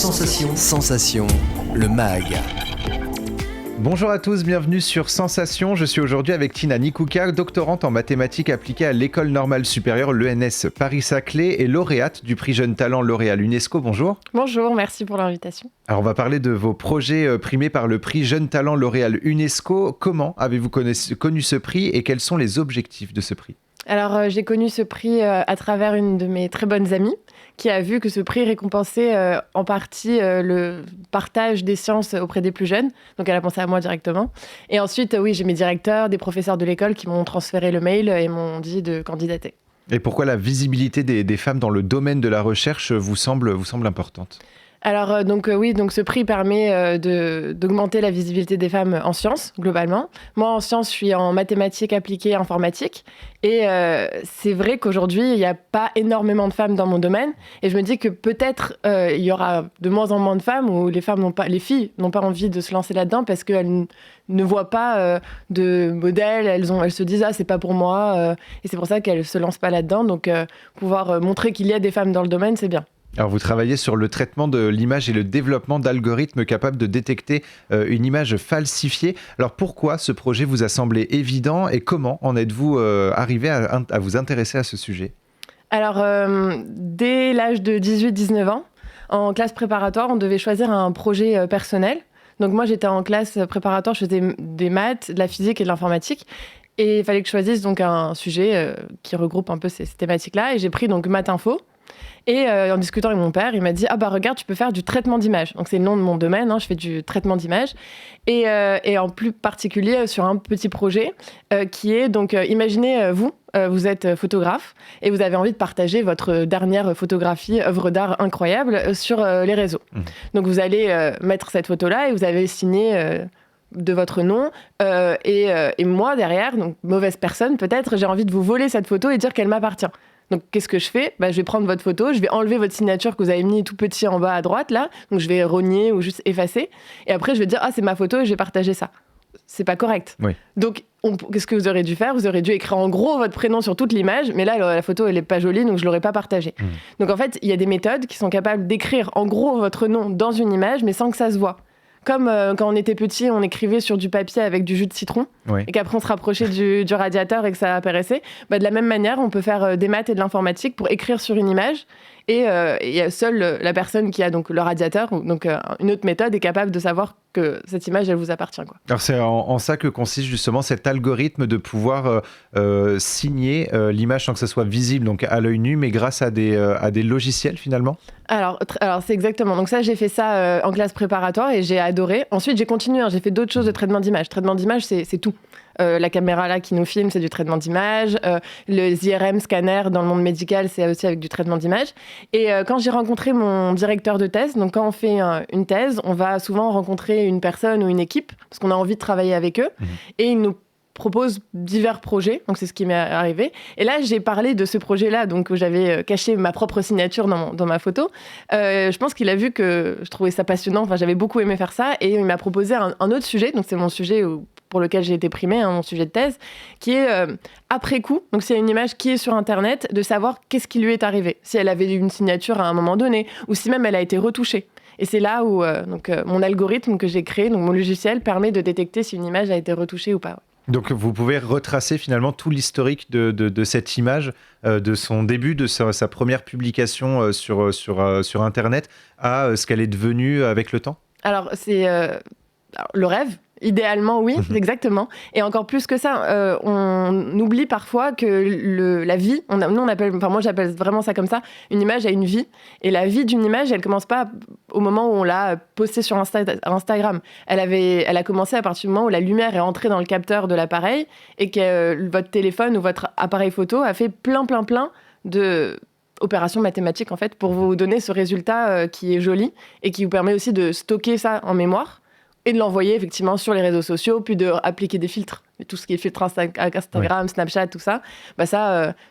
Sensation. Sensation, le MAG. Bonjour à tous, bienvenue sur Sensation. Je suis aujourd'hui avec Tina Nikouka, doctorante en mathématiques appliquées à l'École normale supérieure, l'ENS Paris-Saclay, et lauréate du prix Jeune Talent L'Oréal UNESCO. Bonjour. Bonjour, merci pour l'invitation. Alors on va parler de vos projets primés par le prix Jeune Talent L'Oréal UNESCO. Comment avez-vous connu ce prix et quels sont les objectifs de ce prix ? Alors, j'ai connu ce prix à travers une de mes très bonnes amies qui a vu que ce prix récompensait en partie le partage des sciences auprès des plus jeunes. Donc, elle a pensé à moi directement. Et ensuite, oui, j'ai mes directeurs, des professeurs de l'école qui m'ont transféré le mail et m'ont dit de candidater. Et pourquoi la visibilité des femmes dans le domaine de la recherche vous semble importante ? Alors, donc ce prix permet d'augmenter la visibilité des femmes en sciences, globalement. Moi, en sciences, je suis en mathématiques appliquées informatique. Et c'est vrai qu'aujourd'hui, il n'y a pas énormément de femmes dans mon domaine. Et je me dis que peut-être il y aura de moins en moins de femmes où les filles n'ont pas envie de se lancer là-dedans parce qu'elles ne voient pas de modèle. Elles se disent « Ah, c'est pas pour moi ». Et c'est pour ça qu'elles ne se lancent pas là-dedans. Donc, pouvoir montrer qu'il y a des femmes dans le domaine, c'est bien. Alors vous travaillez sur le traitement de l'image et le développement d'algorithmes capables de détecter une image falsifiée. Alors pourquoi ce projet vous a semblé évident et comment en êtes-vous arrivé à vous intéresser à ce sujet ? Alors dès l'âge de 18-19 ans, en classe préparatoire, on devait choisir un projet personnel. Donc moi j'étais en classe préparatoire, je faisais des maths, de la physique et de l'informatique. Et il fallait que je choisisse donc un sujet qui regroupe un peu ces thématiques-là. Et j'ai pris donc maths info. Et en discutant avec mon père, il m'a dit « Ah bah regarde, tu peux faire du traitement d'image ». Donc c'est le nom de mon domaine, je fais du traitement d'image. Et en plus particulier sur un petit projet qui est donc, imaginez vous êtes photographe et vous avez envie de partager votre dernière photographie, œuvre d'art incroyable, sur les réseaux. Donc vous allez mettre cette photo-là et vous avez signé... de votre nom, et moi derrière, donc mauvaise personne peut-être, j'ai envie de vous voler cette photo et dire qu'elle m'appartient. Donc qu'est-ce que je fais ? Je vais prendre votre photo, je vais enlever votre signature que vous avez mis tout petit en bas à droite là, donc je vais rogner ou juste effacer, et après je vais dire « Ah, c'est ma photo et je vais partager ça ». C'est pas correct. Oui. Donc qu'est-ce que vous aurez dû faire ? Vous aurez dû écrire en gros votre prénom sur toute l'image, mais là la photo elle est pas jolie, donc je l'aurais pas partagée. Donc en fait, il y a des méthodes qui sont capables d'écrire en gros votre nom dans une image, mais sans que ça se voit. Comme quand on était petit, on écrivait sur du papier avec du jus de citron, oui. Et qu'après on se rapprochait du radiateur et que ça apparaissait. De la même manière, on peut faire des maths et de l'informatique pour écrire sur une image. Et seule la personne qui a donc le radiateur, donc une autre méthode, est capable de savoir que cette image, elle vous appartient, quoi. Alors c'est en ça que consiste justement cet algorithme de pouvoir signer l'image sans que ça soit visible donc à l'œil nu, mais grâce à des logiciels finalement ? Alors c'est exactement. Donc ça, j'ai fait ça en classe préparatoire et j'ai adoré. Ensuite, j'ai continué. J'ai fait d'autres choses de traitement d'image. Traitement d'image, c'est tout. La caméra là qui nous filme, c'est du traitement d'image. Les IRM scanners dans le monde médical, c'est aussi avec du traitement d'image. Et quand j'ai rencontré mon directeur de thèse, donc quand on fait une thèse, on va souvent rencontrer une personne ou une équipe parce qu'on a envie de travailler avec eux. Et ils nous propose divers projets, donc c'est ce qui m'est arrivé. Et là, j'ai parlé de ce projet-là, donc où j'avais caché ma propre signature dans ma photo. Je pense qu'il a vu que je trouvais ça passionnant, j'avais beaucoup aimé faire ça, et il m'a proposé un autre sujet, donc c'est mon sujet pour lequel j'ai été primée, mon sujet de thèse, qui est après coup, donc s'il y a une image qui est sur Internet, de savoir qu'est-ce qui lui est arrivé, si elle avait une signature à un moment donné, ou si même elle a été retouchée. Et c'est là où mon algorithme que j'ai créé, donc mon logiciel, permet de détecter si une image a été retouchée ou pas. Donc vous pouvez retracer finalement tout l'historique de cette image, de son début, de sa première publication sur Internet, à ce qu'elle est devenue avec le temps ? Alors c'est le rêve. Idéalement, oui, exactement. Et encore plus que ça, on oublie parfois que la vie, moi j'appelle vraiment ça comme ça, une image a une vie. Et la vie d'une image, elle commence pas au moment où on l'a postée sur Instagram. Elle a commencé à partir du moment où la lumière est entrée dans le capteur de l'appareil et que votre téléphone ou votre appareil photo a fait plein de opérations mathématiques en fait pour vous donner ce résultat qui est joli et qui vous permet aussi de stocker ça en mémoire. Et de l'envoyer effectivement sur les réseaux sociaux, puis d'appliquer des filtres. Tout ce qui est filtre Instagram, Snapchat, tout ça,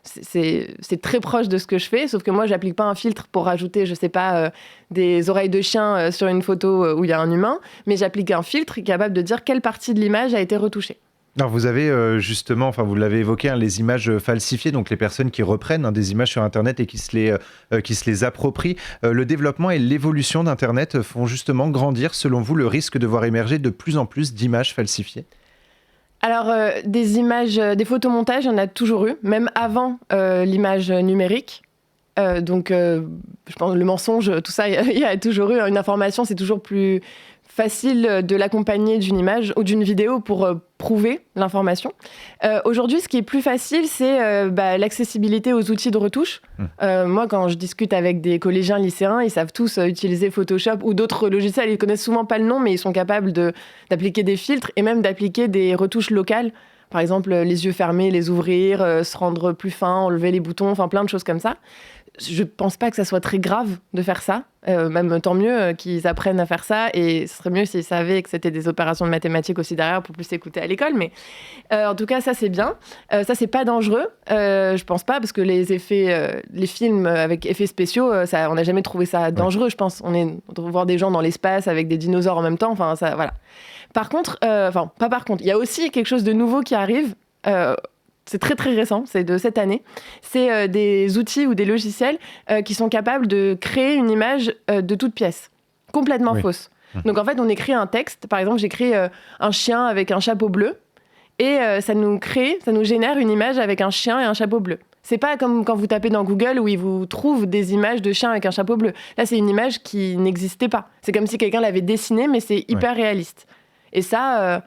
c'est très proche de ce que je fais, sauf que moi, j'applique pas un filtre pour rajouter, je sais pas, des oreilles de chien sur une photo où il y a un humain, mais j'applique un filtre qui est capable de dire quelle partie de l'image a été retouchée. Alors vous avez justement, enfin vous l'avez évoqué, les images falsifiées, donc les personnes qui reprennent des images sur Internet et qui se les approprient. Le développement et l'évolution d'Internet font justement grandir, selon vous, le risque de voir émerger de plus en plus d'images falsifiées? Alors, des images, des photomontages, il y en a toujours eu, même avant l'image numérique. Je pense le mensonge, tout ça, il y a toujours eu. Une information, c'est toujours plus facile de l'accompagner d'une image ou d'une vidéo pour prouver l'information. Aujourd'hui, ce qui est plus facile, c'est l'accessibilité aux outils de retouche. Moi, quand je discute avec des collégiens, lycéens, ils savent tous utiliser Photoshop ou d'autres logiciels. Ils connaissent souvent pas le nom, mais ils sont capables d'appliquer des filtres et même d'appliquer des retouches locales. Par exemple, les yeux fermés, les ouvrir, se rendre plus fin, enlever les boutons, enfin plein de choses comme ça. Je pense pas que ça soit très grave de faire ça. Même tant mieux qu'ils apprennent à faire ça. Et ce serait mieux s'ils savaient que c'était des opérations de mathématiques aussi derrière pour plus écouter à l'école. Mais en tout cas, ça, c'est bien. Ça, c'est pas dangereux. Je pense pas, parce que les films avec effets spéciaux, on n'a jamais trouvé ça dangereux, ouais. Je pense. On doit voir des gens dans l'espace avec des dinosaures en même temps. Enfin, ça, voilà. Par contre, il y a aussi quelque chose de nouveau qui arrive. C'est très très récent, c'est de cette année. C'est des outils ou des logiciels qui sont capables de créer une image de toute pièce, complètement fausse. Donc en fait, on écrit un texte. Par exemple, j'écris un chien avec un chapeau bleu et ça nous génère une image avec un chien et un chapeau bleu. C'est pas comme quand vous tapez dans Google où il vous trouve des images de chiens avec un chapeau bleu. Là, c'est une image qui n'existait pas. C'est comme si quelqu'un l'avait dessinée, mais c'est hyper réaliste. Et ça...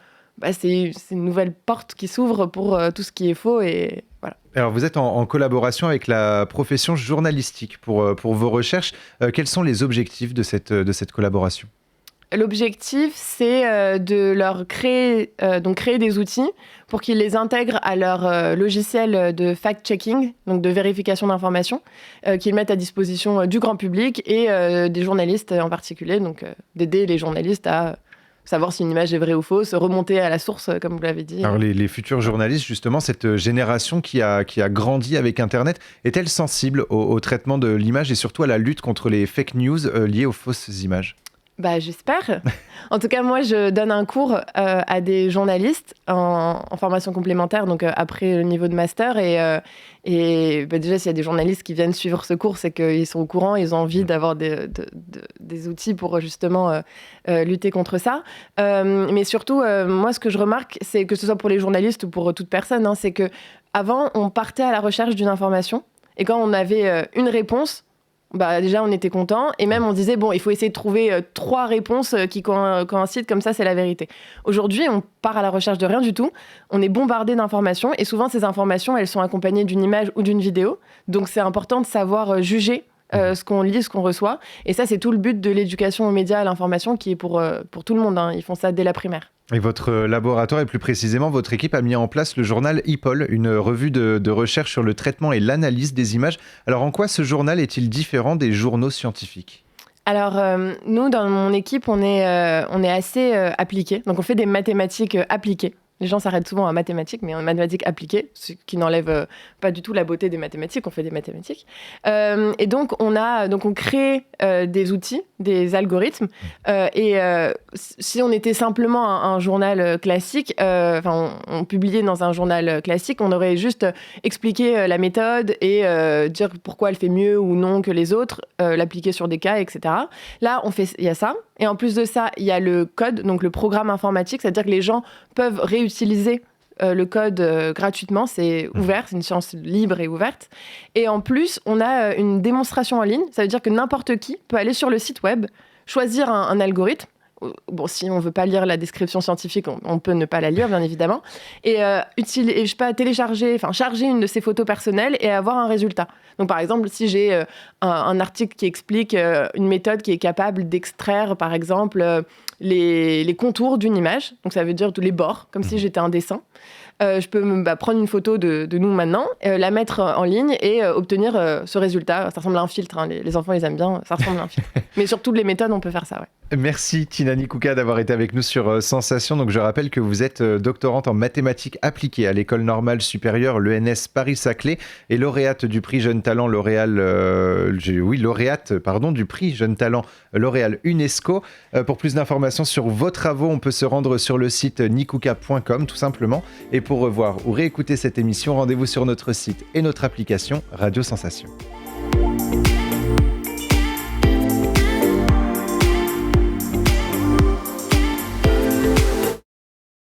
c'est une nouvelle porte qui s'ouvre pour tout ce qui est faux et voilà. Alors vous êtes en collaboration avec la profession journalistique pour vos recherches. Quels sont les objectifs de cette collaboration ? L'objectif, c'est de leur créer des outils pour qu'ils les intègrent à leur logiciel de fact-checking, donc de vérification d'informations, qu'ils mettent à disposition du grand public et des journalistes en particulier, donc d'aider les journalistes à savoir si une image est vraie ou fausse, remonter à la source, comme vous l'avez dit. Alors les futurs journalistes, justement, cette génération qui a grandi avec Internet, est-elle sensible au traitement de l'image et surtout à la lutte contre les fake news liées aux fausses images ? J'espère. En tout cas, moi, je donne un cours à des journalistes en formation complémentaire, donc après le niveau de master. Et déjà, s'il y a des journalistes qui viennent suivre ce cours, c'est qu'ils sont au courant, ils ont envie d'avoir des outils pour justement lutter contre ça. Mais surtout, moi, ce que je remarque, c'est que ce soit pour les journalistes ou pour toute personne, c'est qu'avant, on partait à la recherche d'une information. Et quand on avait une réponse, déjà, on était content. Et même, on disait, il faut essayer de trouver 3 réponses qui coïncident, comme ça, c'est la vérité. Aujourd'hui, on part à la recherche de rien du tout. On est bombardé d'informations. Et souvent, ces informations, elles sont accompagnées d'une image ou d'une vidéo. Donc, c'est important de savoir juger ce qu'on lit, ce qu'on reçoit. Et ça, c'est tout le but de l'éducation aux médias, à l'information, qui est pour tout le monde. Ils font ça dès la primaire. Et votre laboratoire, et plus précisément votre équipe, a mis en place le journal EPOL, une revue de recherche sur le traitement et l'analyse des images. Alors en quoi ce journal est-il différent des journaux scientifiques ? Alors nous, dans mon équipe, on est assez appliqués. Donc on fait des mathématiques appliquées. Les gens s'arrêtent souvent à mathématiques, mais en mathématiques appliquées, ce qui n'enlève pas du tout la beauté des mathématiques. On fait des mathématiques. Et donc, on crée des outils, des algorithmes. Si on était simplement un journal classique, on publiait dans un journal classique, on aurait juste expliqué la méthode et dire pourquoi elle fait mieux ou non que les autres, l'appliquer sur des cas, etc. Là, il y a ça. Et en plus de ça, il y a le code, donc le programme informatique, c'est-à-dire que les gens peuvent réutiliser le code gratuitement, c'est ouvert, c'est une science libre et ouverte. Et en plus, on a une démonstration en ligne, ça veut dire que n'importe qui peut aller sur le site web, choisir un algorithme. Si on ne veut pas lire la description scientifique, on peut ne pas la lire, bien évidemment. Et charger une de ses photos personnelles et avoir un résultat. Donc, par exemple, si j'ai un article qui explique une méthode qui est capable d'extraire, par exemple, les contours d'une image, donc ça veut dire tous les bords, comme si j'étais un dessin, je peux prendre une photo de nous maintenant, la mettre en ligne et obtenir ce résultat. Ça ressemble à un filtre, les enfants, ils aiment bien, ça ressemble à un filtre. Mais sur toutes les méthodes, on peut faire ça, ouais. Merci Tina Nikouka d'avoir été avec nous sur Sensation. Donc je rappelle que vous êtes doctorante en mathématiques appliquées à l'École normale supérieure, l'ENS Paris-Saclay, et lauréate du prix Jeune Talent lauréate du prix Jeune Talent L'Oréal UNESCO. Pour plus d'informations sur vos travaux, on peut se rendre sur le site nikouka.com tout simplement. Et pour revoir ou réécouter cette émission, rendez-vous sur notre site et notre application Radio Sensation.